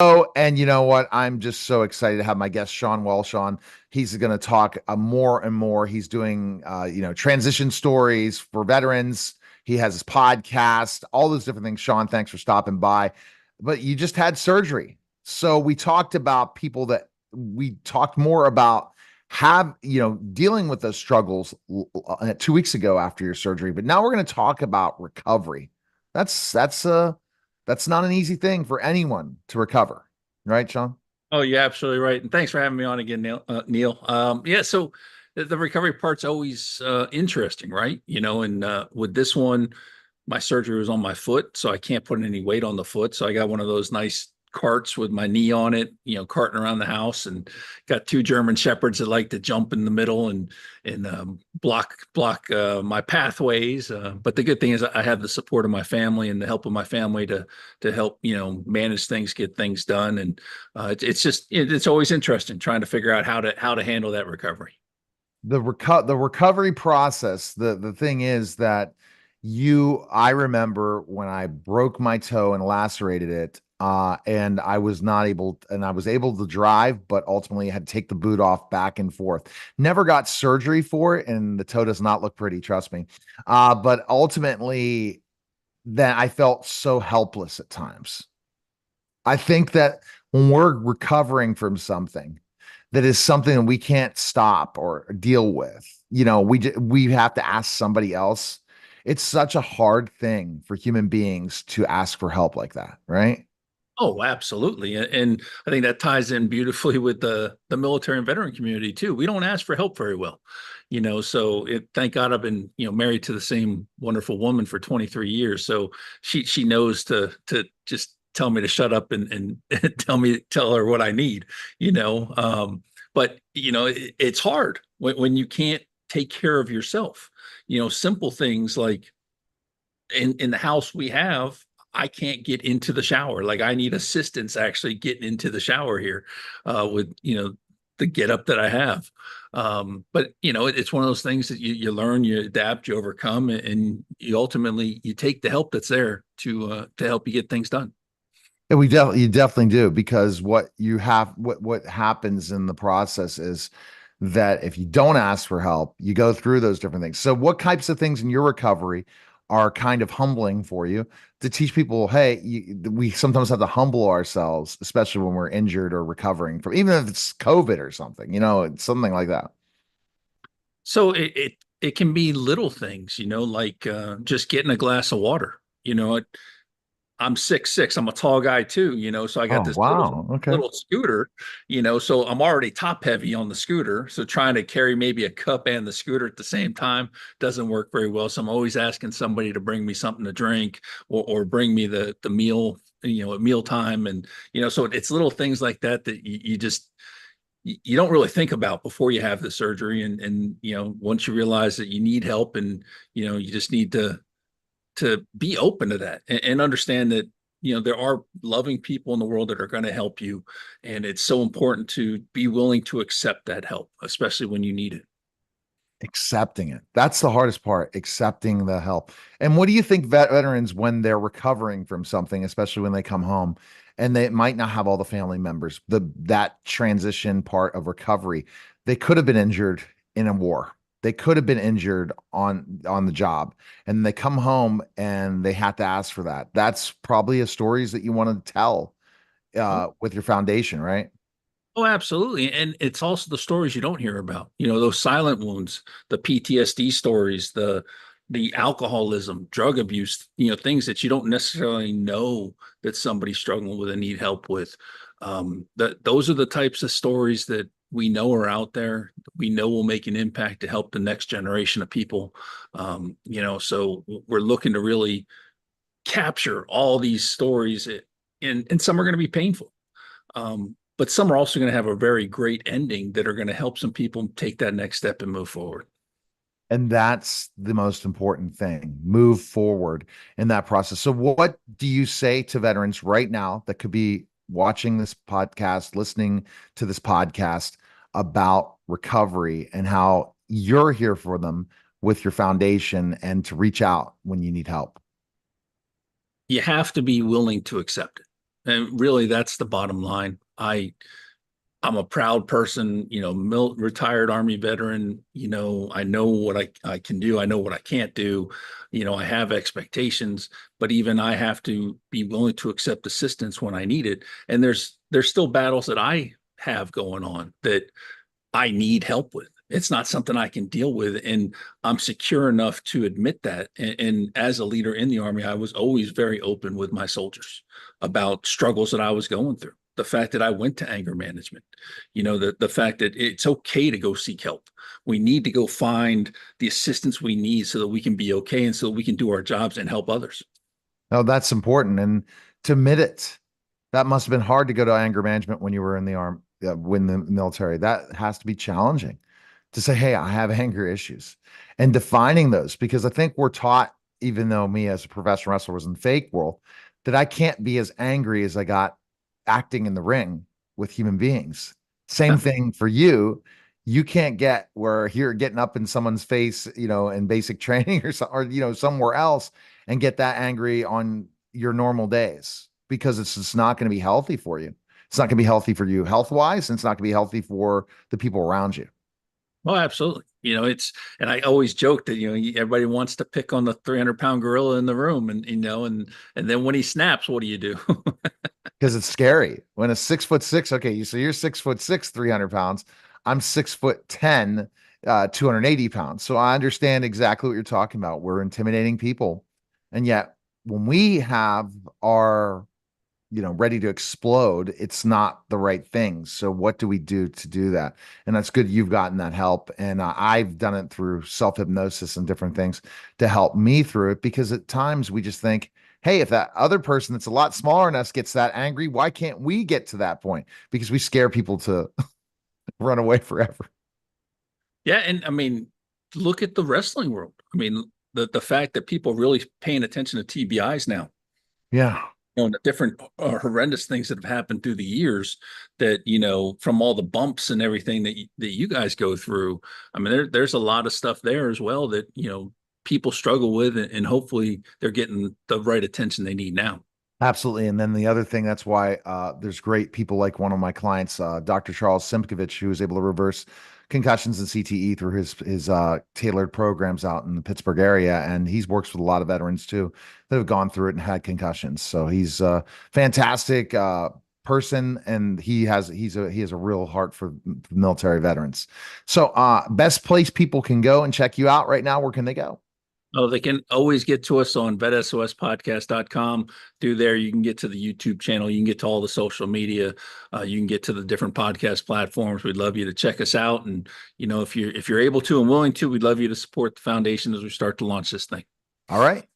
Oh, and you know what? I'm just so excited to have my guest Sean Welsh on. He's going to talk more and more. He's doing, transition stories for veterans. He has his podcast, all those different things. Sean, thanks for stopping by. But you just had surgery, so we talked about people that we talked more about have dealing with those struggles 2 weeks ago after your surgery. But now we're going to talk about recovery. That's not an easy thing for anyone to recover, right, Sean? Oh, you're absolutely right. And thanks for having me on again, Neil. Yeah, so the recovery part's always interesting, right? And with this one, my surgery was on my foot, so I can't put any weight on the foot. So I got one of those nice carts with my knee on it, carting around the house, and got two German shepherds that like to jump in the middle and block my pathways. But the good thing is I have the support of my family and the help of my family to help manage things, get things done, and it's always interesting trying to figure out how to handle that recovery. The recovery process, the thing is that I remember when I broke my toe and lacerated it, and I was able to drive, but ultimately had to take the boot off back and forth. Never got surgery for it, and the toe does not look pretty, trust me. But ultimately, then I felt so helpless at times. I think that when we're recovering from something that is something that we can't stop or deal with, we have to ask somebody else. It's such a hard thing for human beings to ask for help like that, right? Oh, absolutely. And I think that ties in beautifully with the military and veteran community too. We don't ask for help very well, so thank God I've been, married to the same wonderful woman for 23 years. So she knows to just tell me to shut up and tell her what I need, you know. But it's hard when you can't take care of yourself. Simple things like in the house we have, I can't get into the shower. Like I need assistance actually getting into the shower here with the get up that I have. But it's one of those things that you learn, you adapt, you overcome, and you ultimately you take the help that's there to help you get things done. And you definitely do, because what happens in the process is that if you don't ask for help, you go through those different things. So what types of things in your recovery are kind of humbling for you to teach people, hey, we sometimes have to humble ourselves, especially when we're injured or recovering from, even if it's COVID or something, it's something like that. So it can be little things, like just getting a glass of water. I'm 6'6". I'm a tall guy too, so I got Oh, this little wow. Okay. little scooter, so I'm already top heavy on the scooter. So trying to carry maybe a cup and the scooter at the same time doesn't work very well. So I'm always asking somebody to bring me something to drink or bring me the meal, at mealtime. And, so it's little things like that that you just you don't really think about before you have the surgery. And once you realize that you need help and, you just need to be open to that and understand that there are loving people in the world that are going to help you, and it's so important to be willing to accept that help, especially when you need it. Accepting it. That's the hardest part, accepting the help. And what do you think veterans, when they're recovering from something, especially when they come home and they might not have all the family members, that transition part of recovery, they could have been injured in a war. They could have been injured on the job, and they come home and they have to ask for that. That's probably a stories that you want to tell Oh, with your foundation, right? oh, absolutely. And it's also the stories you don't hear about, those silent wounds, the PTSD stories, the alcoholism, drug abuse, things that you don't necessarily know that somebody's struggling with and need help with. Those are the types of stories that we know are out there. We know will make an impact to help the next generation of people. So we're looking to really capture all these stories, and some are going to be painful. But some are also going to have a very great ending that are going to help some people take that next step and move forward. And that's the most important thing. Move forward in that process. So, what do you say to veterans right now that could be watching this podcast, listening to this podcast about recovery and how you're here for them with your foundation and to reach out when you need help? You have to be willing to accept it. And really, that's the bottom line. I'm a proud person, retired Army veteran. I know what I can do. I know what I can't do. I have expectations, but even I have to be willing to accept assistance when I need it. And there's still battles that I have going on that I need help with. It's not something I can deal with. And I'm secure enough to admit that. And as a leader in the Army, I was always very open with my soldiers about struggles that I was going through. The fact that I went to anger management, the fact that it's okay to go seek help. We need to go find the assistance we need so that we can be okay and so that we can do our jobs and help others. Oh, that's important. And to admit it, that must have been hard to go to anger management when you were in the arm, when the military. That has to be challenging to say, hey, I have anger issues and defining those, because I think we're taught, even though me as a professional wrestler was in the fake world, that I can't be as angry as I got acting in the ring with human beings. Same thing for you. You can't get where you're getting up in someone's face, in basic training or somewhere else and get that angry on your normal days, because it's just not going to be healthy for you. It's not going to be healthy for you health wise, and it's not going to be healthy for the people around you. Oh, absolutely. And I always joke that, everybody wants to pick on the 300-pound gorilla in the room and then when he snaps, what do you do? Because it's scary when a 6'6". Okay, so you're 6'6", 300 pounds. I'm 6'10", 280 pounds. So I understand exactly what you're talking about. We're intimidating people, and yet when we have our ready to explode, it's not the right thing. So what do we do to do that? And that's good. You've gotten that help. And I've done it through self-hypnosis and different things to help me through it, because at times we just think, hey, if that other person that's a lot smaller than us gets that angry, why can't we get to that point? Because we scare people to run away forever. Yeah. And I mean, look at the wrestling world. I mean, the fact that people are really paying attention to TBIs now, Yeah. and the different horrendous things that have happened through the years that, from all the bumps and everything that you guys go through. I mean, there's a lot of stuff there as well that, people struggle with, and hopefully they're getting the right attention they need now. Absolutely. And then the other thing, that's why there's great people like one of my clients, Dr. Charles Simkovich, who was able to reverse concussions and CTE through his tailored programs out in the Pittsburgh area. And he's works with a lot of veterans too that have gone through it and had concussions. So he's a fantastic person, and he has a real heart for military veterans. So best place people can go and check you out right now, where can they go? Oh, they can always get to us on vetsospodcast.com. Through there, you can get to the YouTube channel. You can get to all the social media. You can get to the different podcast platforms. We'd love you to check us out. And, if you're able to and willing to, we'd love you to support the foundation as we start to launch this thing. All right.